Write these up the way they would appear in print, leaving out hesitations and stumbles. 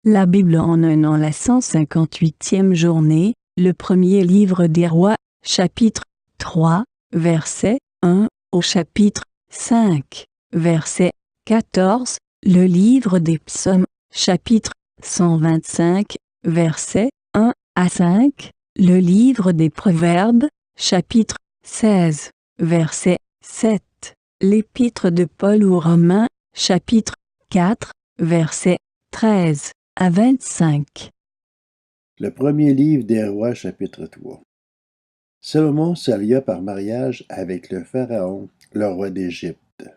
La Bible en un an, la 158e journée, le premier livre des rois, chapitre 3, verset 1 au chapitre 5, verset 14, le livre des psaumes, chapitre 125, verset 1 à 5, le livre des proverbes, chapitre 16, verset 7, l'épître de Paul aux Romains, chapitre 4, verset 13 à 25. Le premier livre des rois, chapitre 3. Salomon s'allia par mariage avec le Pharaon, le roi d'Égypte.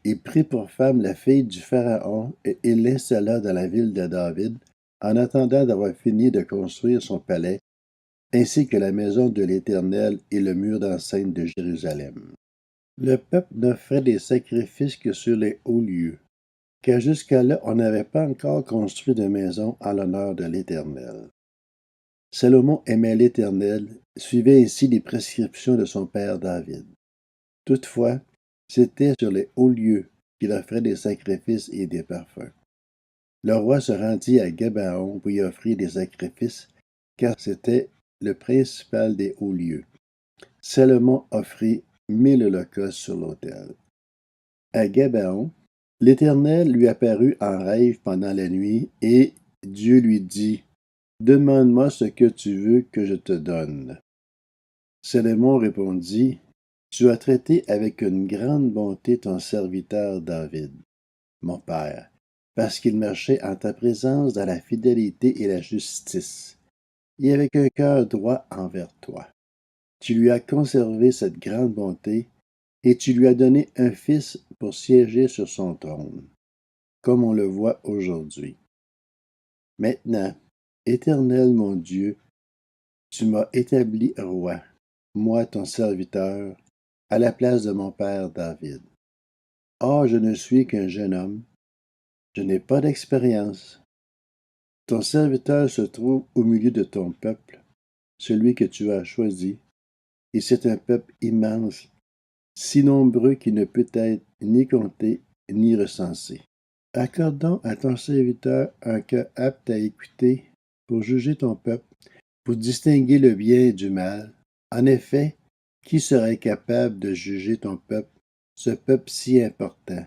Il prit pour femme la fille du Pharaon et il l'installa dans la ville de David, en attendant d'avoir fini de construire son palais, ainsi que la maison de l'Éternel et le mur d'enceinte de Jérusalem. Le peuple n'offrait des sacrifices que sur les hauts lieux, car jusqu'à-là on n'avait pas encore construit de maison en l'honneur de l'Éternel. Salomon aimait l'Éternel, suivait ainsi les prescriptions de son père David. Toutefois, c'était sur les hauts lieux qu'il offrait des sacrifices et des parfums. Le roi se rendit à Gabaon pour y offrir des sacrifices, car c'était le principal des hauts lieux. Salomon offrit 1000 holocaustes sur l'autel. À Gabaon, l'Éternel lui apparut en rêve pendant la nuit, et Dieu lui dit: Demande-moi ce que tu veux que je te donne. Salomon répondit: Tu as traité avec une grande bonté ton serviteur David, mon père, parce qu'il marchait en ta présence dans la fidélité et la justice, et avec un cœur droit envers toi. Tu lui as conservé cette grande bonté, et tu lui as donné un fils pour siéger sur son trône, comme on le voit aujourd'hui. Maintenant, Éternel mon Dieu, tu m'as établi roi, moi ton serviteur, à la place de mon père David. Or, je ne suis qu'un jeune homme, je n'ai pas d'expérience. Ton serviteur se trouve au milieu de ton peuple, celui que tu as choisi, et c'est un peuple immense, si nombreux qu'il ne peut être ni compté ni recensé. Accorde donc à ton serviteur un cœur apte à écouter pour juger ton peuple, pour distinguer le bien du mal. En effet, qui serait capable de juger ton peuple, ce peuple si important?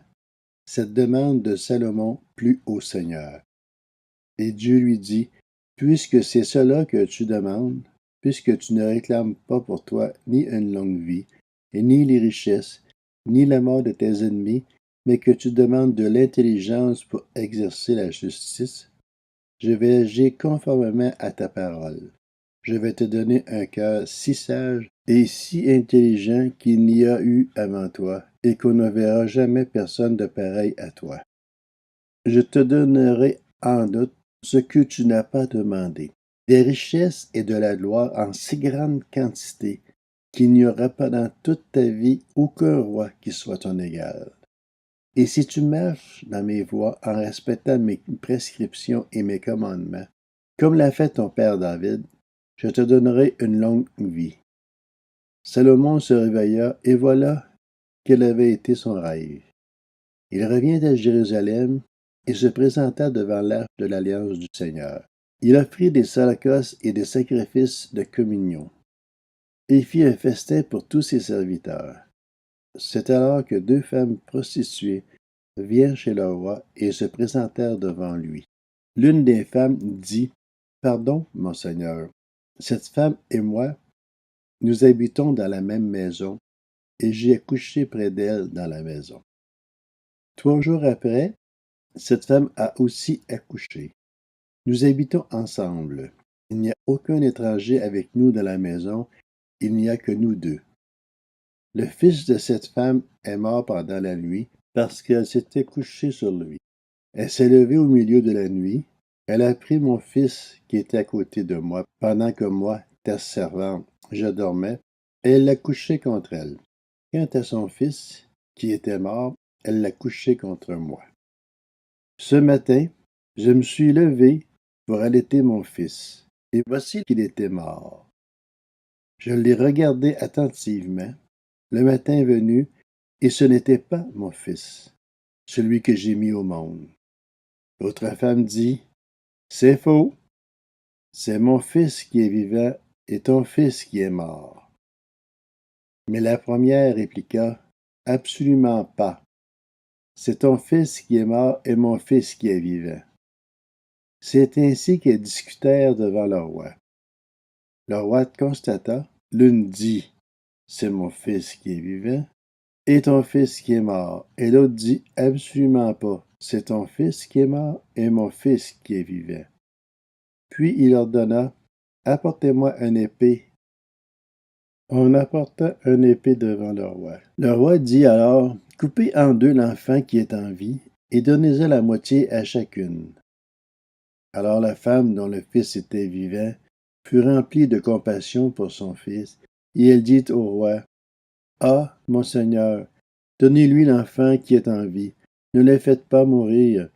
Cette demande de Salomon plut au Seigneur. Et Dieu lui dit: Puisque c'est cela que tu demandes, puisque tu ne réclames pas pour toi ni une longue vie, et ni les richesses, ni la mort de tes ennemis, mais que tu demandes de l'intelligence pour exercer la justice, je vais agir conformément à ta parole. Je vais te donner un cœur si sage et si intelligent qu'il n'y a eu avant toi, et qu'on ne verra jamais personne de pareil à toi. Je te donnerai en doute ce que tu n'as pas demandé, des richesses et de la gloire en si grande quantité qu'il n'y aura pas dans toute ta vie aucun roi qui soit ton égal. Et si tu marches dans mes voies en respectant mes prescriptions et mes commandements, comme l'a fait ton père David, je te donnerai une longue vie. Salomon se réveilla, et voilà quel avait été son rêve. Il revint à Jérusalem et se présenta devant l'arche de l'alliance du Seigneur. Il offrit des holocaustes et des sacrifices de communion, et fit un festin pour tous ses serviteurs. C'est alors que 2 femmes prostituées vinrent chez le roi et se présentèrent devant lui. L'une des femmes dit: Pardon, mon Seigneur, cette femme et moi, nous habitons dans la même maison, et j'ai couché près d'elle dans la maison. 3 jours après, cette femme a aussi accouché. Nous habitons ensemble. Il n'y a aucun étranger avec nous dans la maison, il n'y a que nous deux. Le fils de cette femme est mort pendant la nuit parce qu'elle s'était couchée sur lui. Elle s'est levée au milieu de la nuit. Elle a pris mon fils qui était à côté de moi pendant que moi, ta servante, je dormais, et elle l'a couché contre elle. Quant à son fils, qui était mort, elle l'a couché contre moi. Ce matin, je me suis levé pour allaiter mon fils, et voici qu'il était mort. Je l'ai regardé attentivement. Le matin est venu, et ce n'était pas mon fils, celui que j'ai mis au monde. L'autre femme dit: C'est faux. C'est mon fils qui est vivant et ton fils qui est mort. Mais la première répliqua, absolument pas. C'est ton fils qui est mort et mon fils qui est vivant. C'est ainsi qu'ils discutèrent devant le roi. Le roi constata, l'une dit, c'est mon fils qui est vivant, et ton fils qui est mort. Et l'autre dit, absolument pas, c'est ton fils qui est mort et mon fils qui est vivant. Puis il ordonna, apportez-moi une épée. On apporta une épée devant le roi. Le roi dit alors, coupez en deux l'enfant qui est en vie, et donnez-en la moitié à chacune. Alors la femme dont le fils était vivant fut remplie de compassion pour son fils, et elle dit au roi, ah, mon Seigneur, donnez-lui l'enfant qui est en vie, ne le faites pas mourir.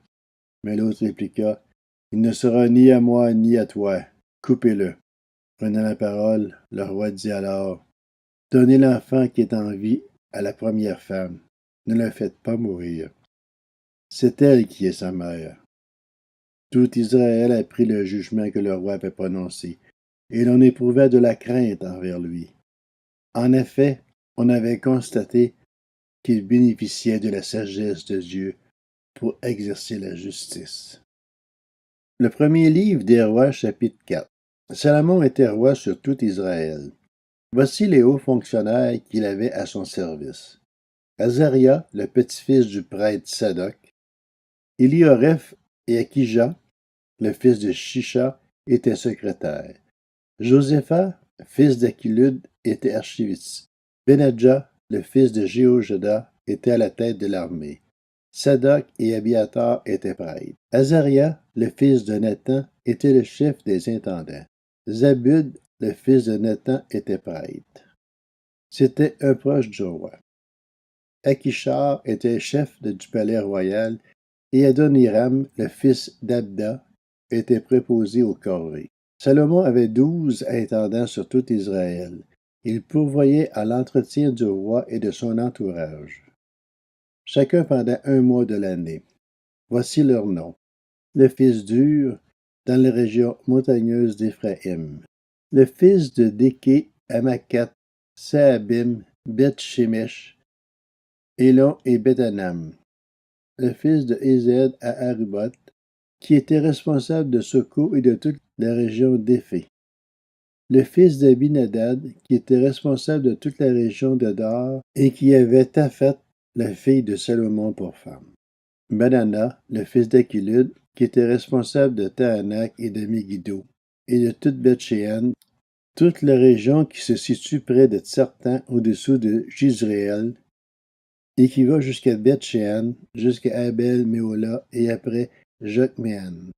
Mais l'autre répliqua, il ne sera ni à moi ni à toi, coupez-le. Prenant la parole, le roi dit alors, donnez l'enfant qui est en vie à la première femme, ne la faites pas mourir. C'est elle qui est sa mère. Tout Israël apprit le jugement que le roi avait prononcé, et l'on éprouva de la crainte envers lui. En effet, on avait constaté qu'il bénéficiait de la sagesse de Dieu pour exercer la justice. Le premier livre des rois, chapitre 4. Salomon était roi sur tout Israël. Voici les hauts fonctionnaires qu'il avait à son service. Azaria, le petit-fils du prêtre Sadoc, Élioreph et Akija, le fils de Shisha, étaient secrétaires. Joséphat, fils d'Achilude, était archiviste. Benadja, le fils de Jéhojada, était à la tête de l'armée. Sadoc et Abiatar étaient prêtres. Azaria, le fils de Nathan, était le chef des intendants. Zabud, le fils de Nathan, était prêtre. C'était un proche du roi. Akishar était chef du palais royal et Adoniram, le fils d'Abda, était préposé aux corvées. Salomon avait 12 intendants sur tout Israël. Il pourvoyait à l'entretien du roi et de son entourage, chacun pendant un mois de l'année. Voici leurs noms. Le fils d'Ur, dans les régions montagneuses d'Éphraïm. Le fils de Déké, Amakat, Saabim, Beth-Shemesh, Élon et Bethanam. Le fils de Ézed à Arubot, qui était responsable de Soko et de toute la région d'Éphé. Le fils d'Abinadad, qui était responsable de toute la région de Dor, et qui avait Taphat, la fille de Salomon, pour femme. Benana, le fils d'Achilude, qui était responsable de Tahanak et de Megiddo, et de toute Beth-Shean, toute la région qui se situe près de Tsartan au-dessous de Jizréel, et qui va jusqu'à Beth-Shean, jusqu'à Abel-Méola et après Jokméan.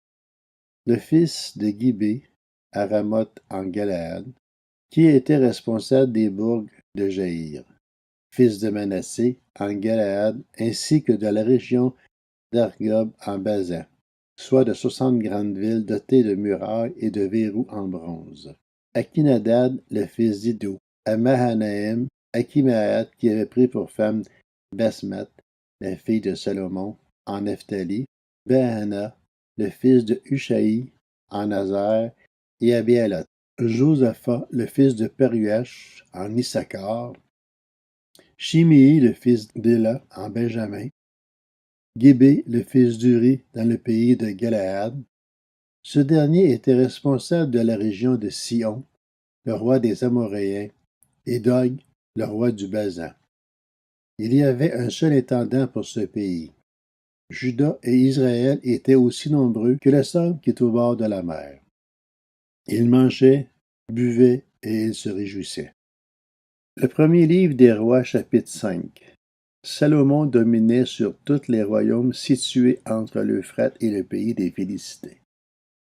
Le fils de Gibé, à Ramoth en Galaad, qui était responsable des bourgs de Jaïr, fils de Manassé en Galaad, ainsi que de la région d'Argob en Basan, soit de 60 grandes villes dotées de murailles et de verrous en bronze. Akinadad, le fils d'Iddo, à Mahanaïm, Akimaat, qui avait pris pour femme Basmat, la fille de Salomon, en Nephtali, Behana, le fils de Hushaï, en Azer, et Abialot. Josaphat, le fils de Peruach, en Issachar, Shimei, le fils d'Éla, en Benjamin, Gébé, le fils d'Uri, dans le pays de Galaad. Ce dernier était responsable de la région de Sion, le roi des Amoréens, et d'Og, le roi du Basan. Il y avait un seul intendant pour ce pays. Juda et Israël étaient aussi nombreux que le sable qui est au bord de la mer. Ils mangeaient, buvaient et ils se réjouissaient. Le premier livre des rois, chapitre 5. Salomon dominait sur tous les royaumes situés entre l'Euphrate et le pays des Philistins,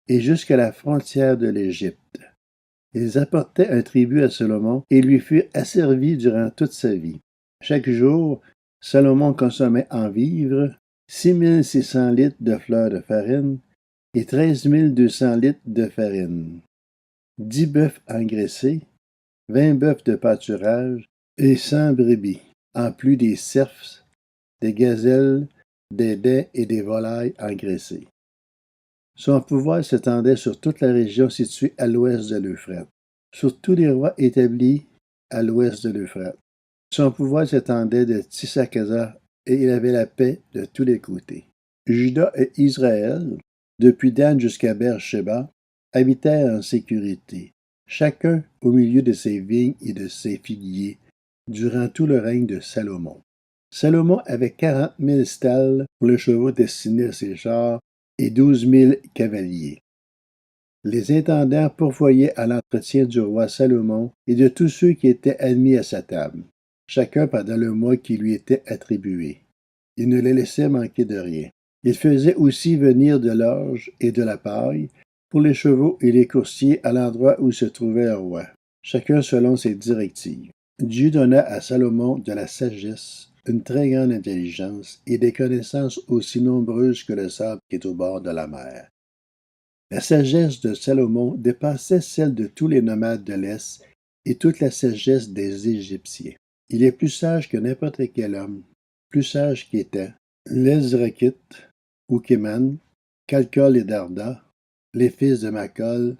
et jusqu'à la frontière de l'Égypte. Ils apportaient un tribut à Salomon et lui furent asservis durant toute sa vie. Chaque jour, Salomon consommait en vivres 6600 litres de fleur de farine et 13200 litres de farine, 10 bœufs engraissés, 20 bœufs de pâturage et 100 brebis, en plus des cerfs, des gazelles, des daims et des volailles engraissées. Son pouvoir s'étendait sur toute la région située à l'ouest de l'Euphrate, sur tous les rois établis à l'ouest de l'Euphrate. Son pouvoir s'étendait de Tsisakasa et il avait la paix de tous les côtés. Juda et Israël, depuis Dan jusqu'à Beersheba, habitèrent en sécurité, chacun au milieu de ses vignes et de ses figuiers, durant tout le règne de Salomon. Salomon avait 40 000 stalles pour les chevaux destinés à ses chars et 12 000 cavaliers. Les intendants pourvoyaient à l'entretien du roi Salomon et de tous ceux qui étaient admis à sa table, chacun pendant le mois qui lui était attribué. Il ne les laissait manquer de rien. Il faisait aussi venir de l'orge et de la paille pour les chevaux et les coursiers à l'endroit où se trouvait le roi, chacun selon ses directives. Dieu donna à Salomon de la sagesse, une très grande intelligence et des connaissances aussi nombreuses que le sable qui est au bord de la mer. La sagesse de Salomon dépassait celle de tous les nomades de l'Est et toute la sagesse des Égyptiens. Il est plus sage que n'importe quel homme, plus sage qu'étaient l'Ezrakite, Oukéman, Calcol et Darda, les fils de Macol,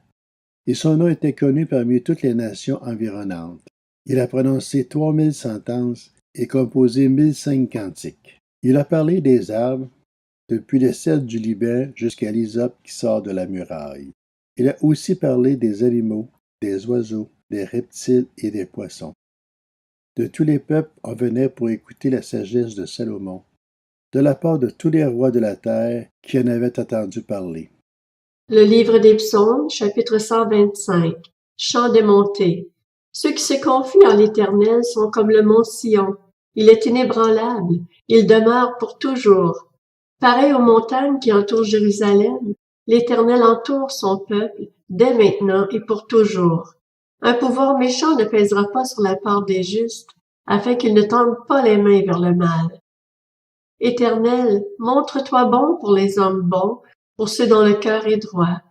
et son nom était connu parmi toutes les nations environnantes. Il a prononcé 3000 sentences et composé 1005 cantiques. Il a parlé des arbres, depuis le cèdre du Liban jusqu'à l'hysope qui sort de la muraille. Il a aussi parlé des animaux, des oiseaux, des reptiles et des poissons. De tous les peuples, on venait pour écouter la sagesse de Salomon, de la part de tous les rois de la terre qui en avaient entendu parler. Le livre des Psaumes, chapitre 125. Chant des montées. Ceux qui se confient en l'Éternel sont comme le mont Sion. Il est inébranlable. Il demeure pour toujours. Pareil aux montagnes qui entourent Jérusalem, l'Éternel entoure son peuple, dès maintenant et pour toujours. Un pouvoir méchant ne pèsera pas sur la part des justes, afin qu'ils ne tendent pas les mains vers le mal. Éternel, montre-toi bon pour les hommes bons, pour ceux dont le cœur est droit.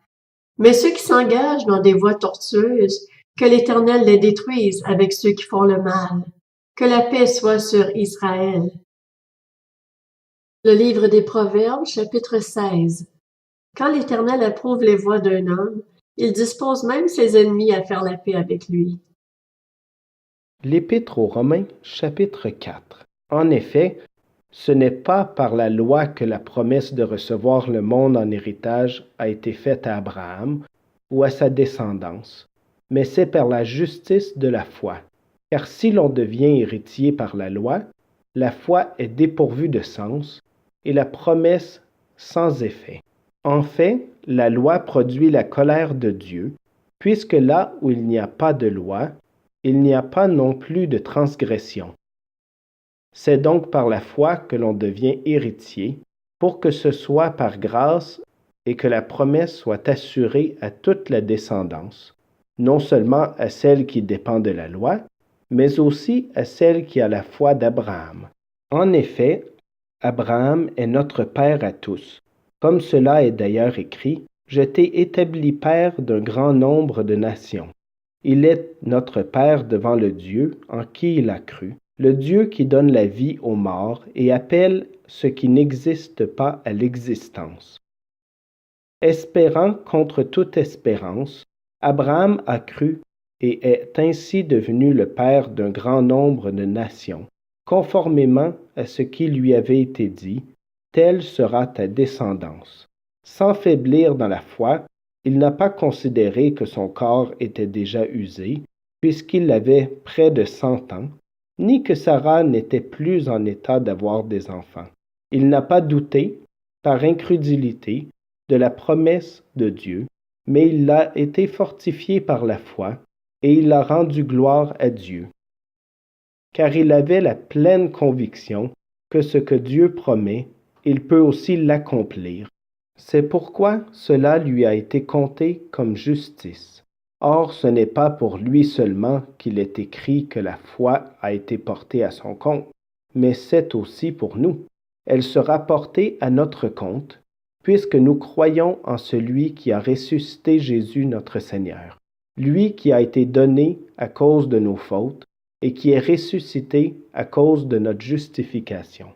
Mais ceux qui s'engagent dans des voies tortueuses, que l'Éternel les détruise avec ceux qui font le mal. Que la paix soit sur Israël. Le livre des Proverbes, chapitre 16. Quand l'Éternel approuve les voies d'un homme, il dispose même ses ennemis à faire la paix avec lui. L'Épître aux Romains, chapitre 4. En effet, ce n'est pas par la loi que la promesse de recevoir le monde en héritage a été faite à Abraham ou à sa descendance, mais c'est par la justice de la foi. Car si l'on devient héritier par la foi est dépourvue de sens et la promesse sans effet. En fait, la loi produit la colère de Dieu, puisque là où il n'y a pas de loi, il n'y a pas non plus de transgression. C'est donc par la foi que l'on devient héritier, pour que ce soit par grâce et que la promesse soit assurée à toute la descendance, non seulement à celle qui dépend de la loi, mais aussi à celle qui a la foi d'Abraham. En effet, Abraham est notre père à tous. Comme cela est d'ailleurs écrit, « Je t'ai établi père d'un grand nombre de nations ». Il est notre père devant le Dieu en qui il a cru, le Dieu qui donne la vie aux morts et appelle ce qui n'existe pas à l'existence. Espérant contre toute espérance, Abraham a cru et est ainsi devenu le père d'un grand nombre de nations, conformément à ce qui lui avait été dit, telle sera ta descendance. Sans faiblir dans la foi, il n'a pas considéré que son corps était déjà usé, puisqu'il avait près de 100 ans, ni que Sarah n'était plus en état d'avoir des enfants. Il n'a pas douté, par incrédulité, de la promesse de Dieu, mais il a été fortifié par la foi, et il a rendu gloire à Dieu. Car il avait la pleine conviction que ce que Dieu promet, il peut aussi l'accomplir. C'est pourquoi cela lui a été compté comme justice. Or, ce n'est pas pour lui seulement qu'il est écrit que la foi a été portée à son compte, mais c'est aussi pour nous. Elle sera portée à notre compte, puisque nous croyons en celui qui a ressuscité Jésus notre Seigneur, lui qui a été donné à cause de nos fautes et qui est ressuscité à cause de notre justification.